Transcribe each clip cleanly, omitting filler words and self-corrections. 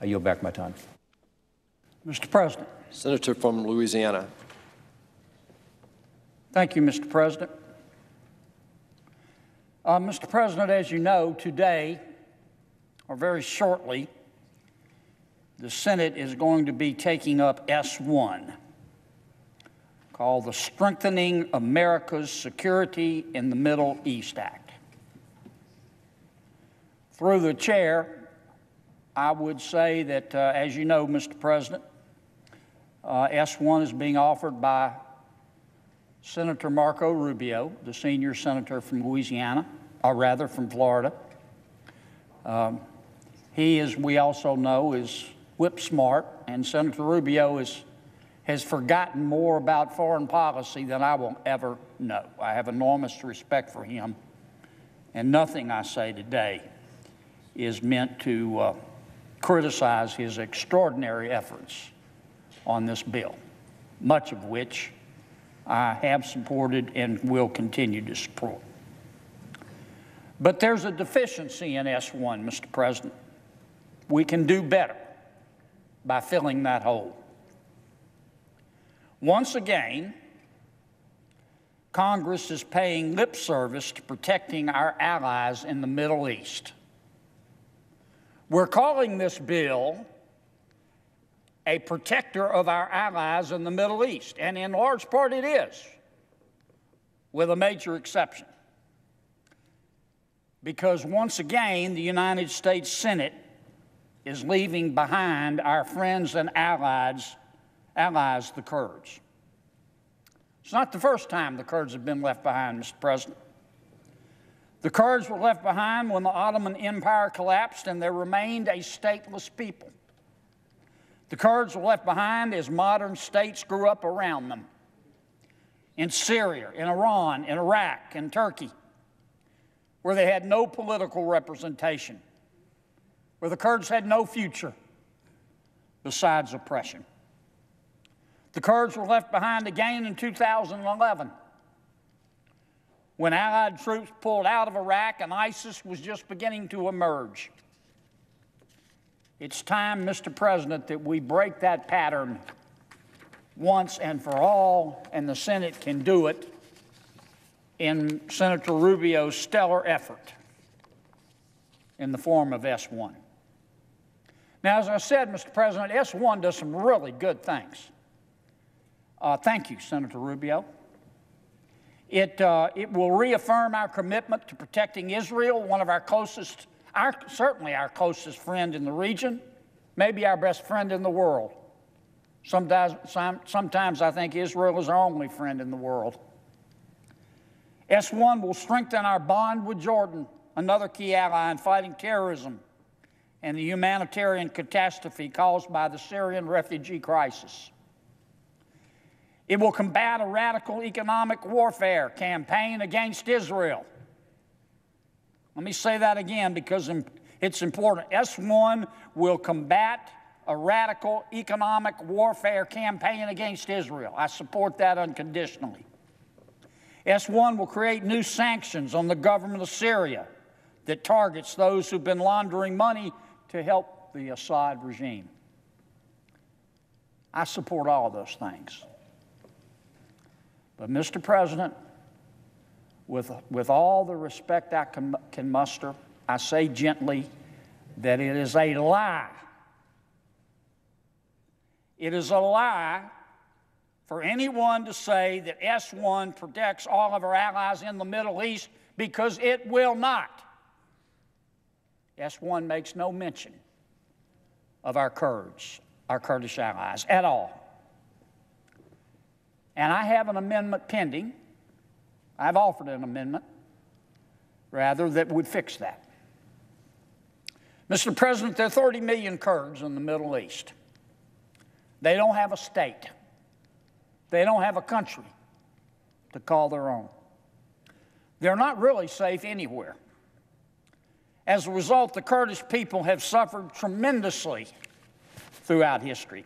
I yield back my time. Mr. President. Senator from Louisiana. Thank you, Mr. President. Mr. President, as you know, today, or very shortly, the Senate is going to be taking up S1, called the Strengthening America's Security in the Middle East Act. Through the chair, I would say that, as you know, Mr. President, S1 is being offered by Senator Marco Rubio, the senior senator from Louisiana, or rather from Florida. He, as we also know, is whip smart, and Senator Rubio has forgotten more about foreign policy than I will ever know. I have enormous respect for him, and nothing I say today is meant to criticize his extraordinary efforts on this bill, much of which I have supported and will continue to support. But there's a deficiency in S1, Mr. President. We can do better by filling that hole. Once again, Congress is paying lip service to protecting our allies in the Middle East. We're calling this bill a protector of our allies in the Middle East, and in large part it is, with a major exception. Because once again, the United States Senate is leaving behind our friends and allies, the Kurds. It's not the first time the Kurds have been left behind, Mr. President. The Kurds were left behind when the Ottoman Empire collapsed and there remained a stateless people. The Kurds were left behind as modern states grew up around them. In Syria, in Iran, in Iraq, in Turkey, where they had no political representation, where the Kurds had no future besides oppression. The Kurds were left behind again in 2011, when Allied troops pulled out of Iraq and ISIS was just beginning to emerge. It's time, Mr. President, that we break that pattern once and for all, and the Senate can do it in Senator Rubio's stellar effort in the form of S1. Now, as I said, Mr. President, S1 does some really good things. Thank you, Senator Rubio. It will reaffirm our commitment to protecting Israel, one of our closest, certainly our closest friend in the region, maybe our best friend in the world. Sometimes I think Israel is our only friend in the world. S1 will strengthen our bond with Jordan, another key ally in fighting terrorism and the humanitarian catastrophe caused by the Syrian refugee crisis. It will combat a radical economic warfare campaign against Israel. Let me say that again because it's important. S1 will combat a radical economic warfare campaign against Israel. I support that unconditionally. S1 will create new sanctions on the government of Syria that targets those who've been laundering money to help the Assad regime. I support all of those things. But, Mr. President, with all the respect I can muster, I say gently that it is a lie. It is a lie for anyone to say that S1 protects all of our allies in the Middle East, because it will not. S1 makes no mention of our Kurds, our Kurdish allies, at all. And I have an amendment pending. I've offered an amendment, rather, that would fix that. Mr. President, there are 30 million Kurds in the Middle East. They don't have a state. They don't have a country to call their own. They're not really safe anywhere. As a result, the Kurdish people have suffered tremendously throughout history.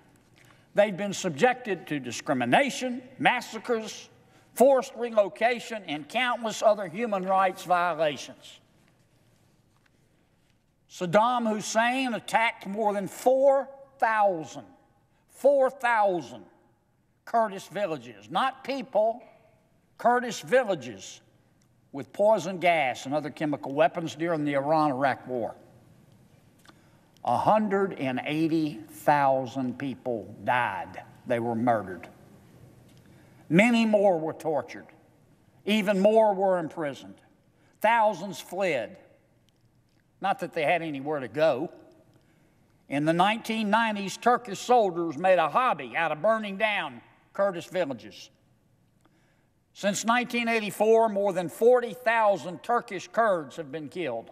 They've been subjected to discrimination, massacres, forced relocation, and countless other human rights violations. Saddam Hussein attacked more than 4,000 Kurdish villages, not people, Kurdish villages, with poison gas and other chemical weapons during the Iran-Iraq War. 180,000 people died. They were murdered. Many more were tortured. Even more were imprisoned. Thousands fled. Not that they had anywhere to go. In the 1990s, Turkish soldiers made a hobby out of burning down Kurdish villages. Since 1984, more than 40,000 Turkish Kurds have been killed.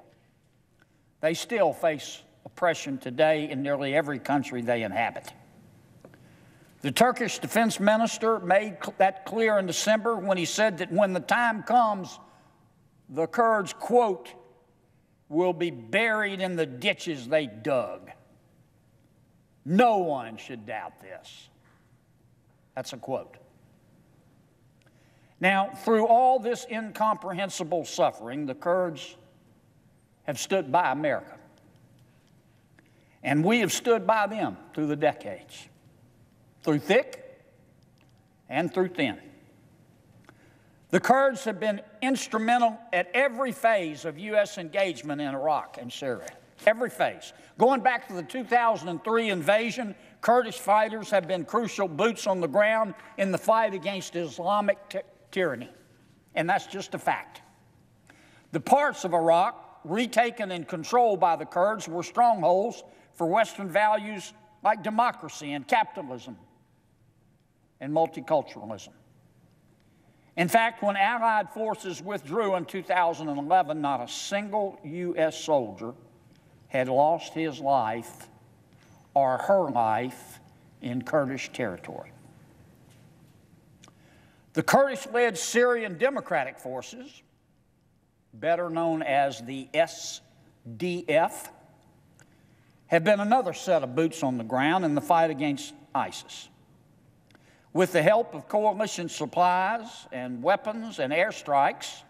They still face oppression today in nearly every country they inhabit. The Turkish defense minister made that clear in December when he said that when the time comes, the Kurds, quote, will be buried in the ditches they dug. No one should doubt this. That's a quote. Now, through all this incomprehensible suffering, the Kurds have stood by America. And we have stood by them through the decades, through thick and through thin. The Kurds have been instrumental at every phase of U.S. engagement in Iraq and Syria, every phase. Going back to the 2003 invasion, Kurdish fighters have been crucial boots on the ground in the fight against Islamic tyranny, and that's just a fact. The parts of Iraq retaken and controlled by the Kurds were strongholds for Western values like democracy and capitalism and multiculturalism. In fact, when Allied forces withdrew in 2011, not a single U.S. soldier had lost his life or her life in Kurdish territory. The Kurdish-led Syrian Democratic Forces, better known as the SDF, have been another set of boots on the ground in the fight against ISIS. With the help of coalition supplies and weapons and airstrikes,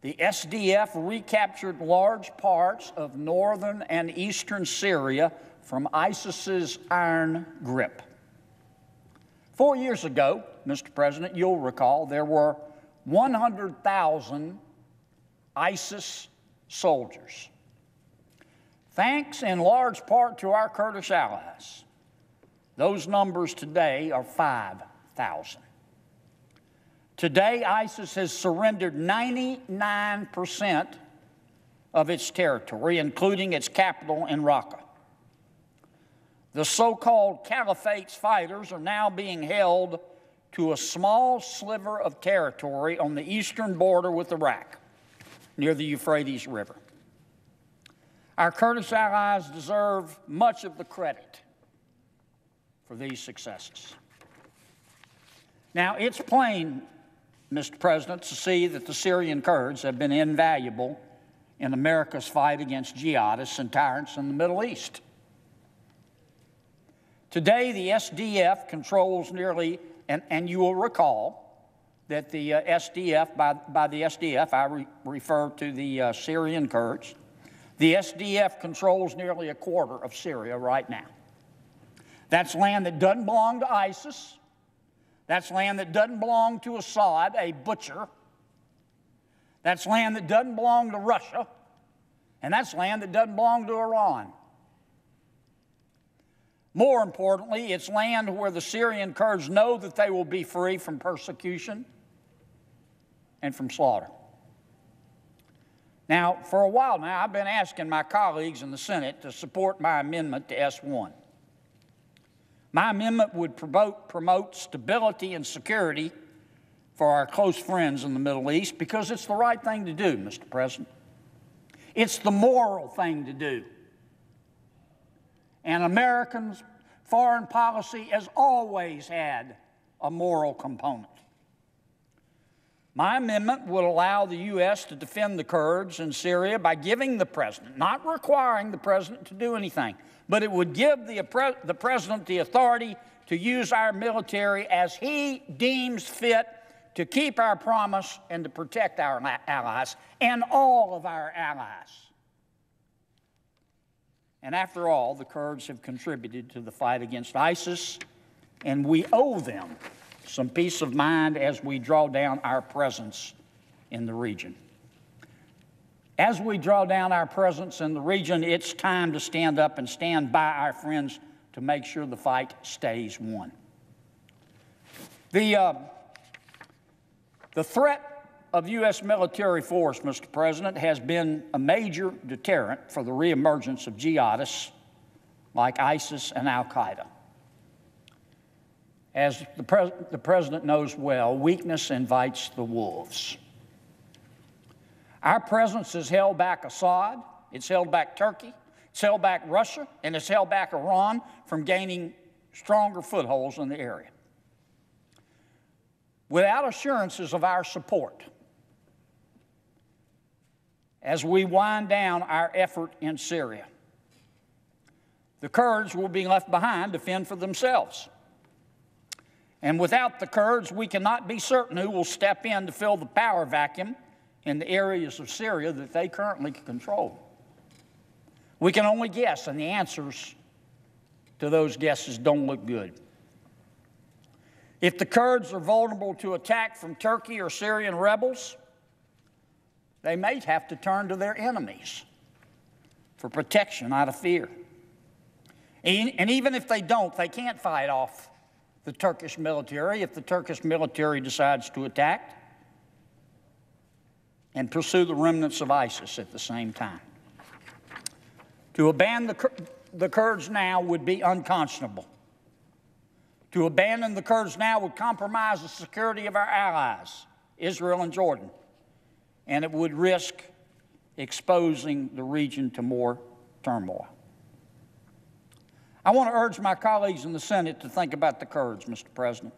the SDF recaptured large parts of northern and eastern Syria from ISIS's iron grip. 4 years ago, Mr. President, you'll recall, there were 100,000 ISIS soldiers. Thanks in large part to our Kurdish allies, those numbers today are 5,000. Today, ISIS has surrendered 99% of its territory, including its capital in Raqqa. The so-called Caliphate's fighters are now being held to a small sliver of territory on the eastern border with Iraq, near the Euphrates River. Our Kurdish allies deserve much of the credit for these successes. Now, it's plain, Mr. President, to see that the Syrian Kurds have been invaluable in America's fight against jihadists and tyrants in the Middle East. Today, the SDF controls nearly, and you will recall that the SDF, by the SDF, I refer to the Syrian Kurds. The SDF controls nearly a quarter of Syria right now. That's land that doesn't belong to ISIS. That's land that doesn't belong to Assad, a butcher. That's land that doesn't belong to Russia. And that's land that doesn't belong to Iran. More importantly, it's land where the Syrian Kurds know that they will be free from persecution and from slaughter. Now, for a while now, I've been asking my colleagues in the Senate to support my amendment to S1. My amendment would promote stability and security for our close friends in the Middle East because it's the right thing to do, Mr. President. It's the moral thing to do. And Americans' foreign policy has always had a moral component. My amendment would allow the U.S. to defend the Kurds in Syria by giving the president, not requiring the president to do anything, but it would give the president the authority to use our military as he deems fit to keep our promise and to protect our allies and all of our allies And after all, the Kurds have contributed to the fight against ISIS, and we owe them some peace of mind as we draw down our presence in the region. As we draw down our presence in the region, it's time to stand up and stand by our friends to make sure the fight stays won. The threat of U.S. military force, Mr. President, has been a major deterrent for the reemergence of jihadists like ISIS and al-Qaeda. As the President knows well, weakness invites the wolves. Our presence has held back Assad, it's held back Turkey, it's held back Russia, and it's held back Iran from gaining stronger footholds in the area. Without assurances of our support, as we wind down our effort in Syria, the Kurds will be left behind to fend for themselves. And without the Kurds, we cannot be certain who will step in to fill the power vacuum in the areas of Syria that they currently control. We can only guess, and the answers to those guesses don't look good. If the Kurds are vulnerable to attack from Turkey or Syrian rebels, they may have to turn to their enemies for protection out of fear. And even if they don't, they can't fight off the Turkish military if the Turkish military decides to attack and pursue the remnants of ISIS at the same time. To abandon the Kurds now would be unconscionable. To abandon the Kurds now would compromise the security of our allies, Israel and Jordan, and it would risk exposing the region to more turmoil. I want to urge my colleagues in the Senate to think about the Kurds, Mr. President,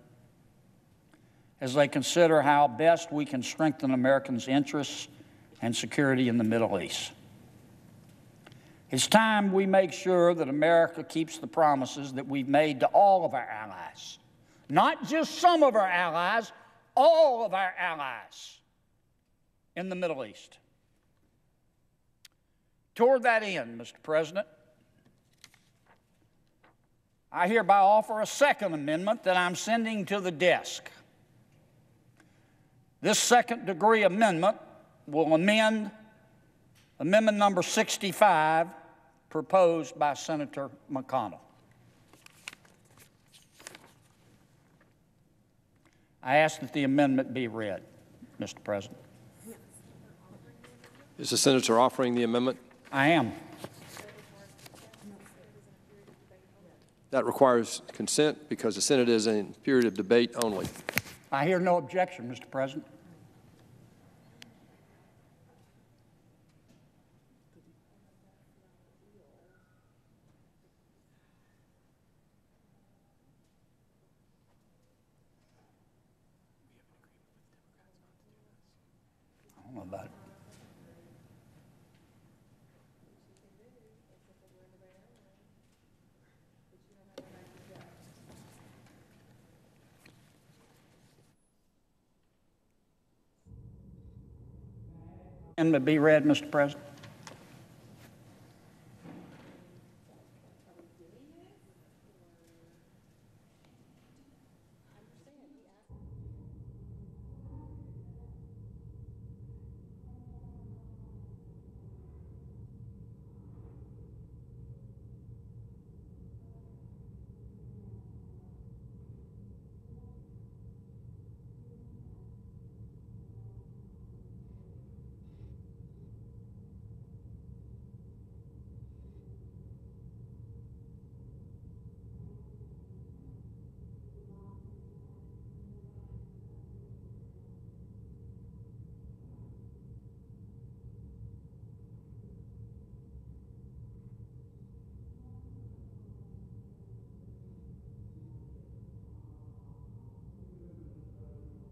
as they consider how best we can strengthen Americans' interests and security in the Middle East. It's time we make sure that America keeps the promises that we've made to all of our allies, not just some of our allies, all of our allies in the Middle East. Toward that end, Mr. President, I hereby offer a second amendment that I'm sending to the desk. This second-degree amendment will amend Amendment number 65 proposed by Senator McConnell. I ask that the amendment be read, Mr. President. Is the senator offering the amendment? I am. That requires consent because the Senate is in period of debate only. I hear no objection, Mr. President. I don't know about it. Amendment be read, Mr. President.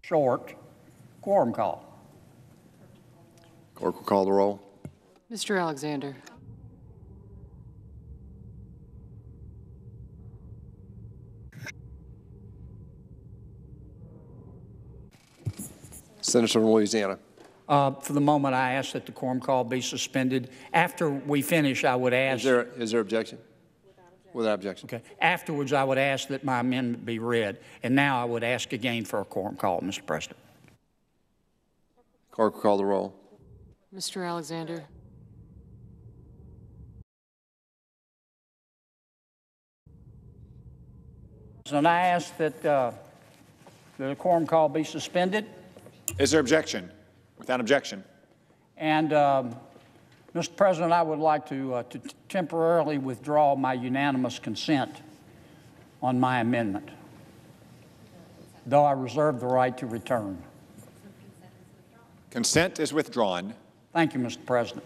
Short quorum call. Clerk will call the roll. Mr. Alexander. Senator from Louisiana. For the moment, I ask that the quorum call be suspended. After we finish, I would ask. Is there objection? Without objection. Okay. Afterwards, I would ask that my amendment be read. And now I would ask again for a quorum call, Mr. President. Clerk will call the roll. Mr. Alexander. And I ask that the quorum call be suspended. Is there objection? Without objection. And, Mr. President, I would like to temporarily withdraw my unanimous consent on my amendment, though I reserve the right to return. Consent is withdrawn. Thank you, Mr. President.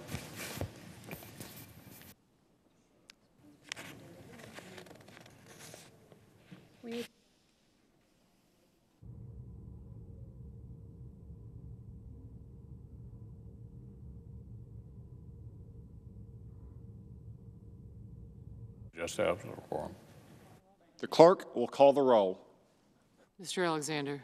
Just have a quorum. The clerk will call the roll. Mr. Alexander.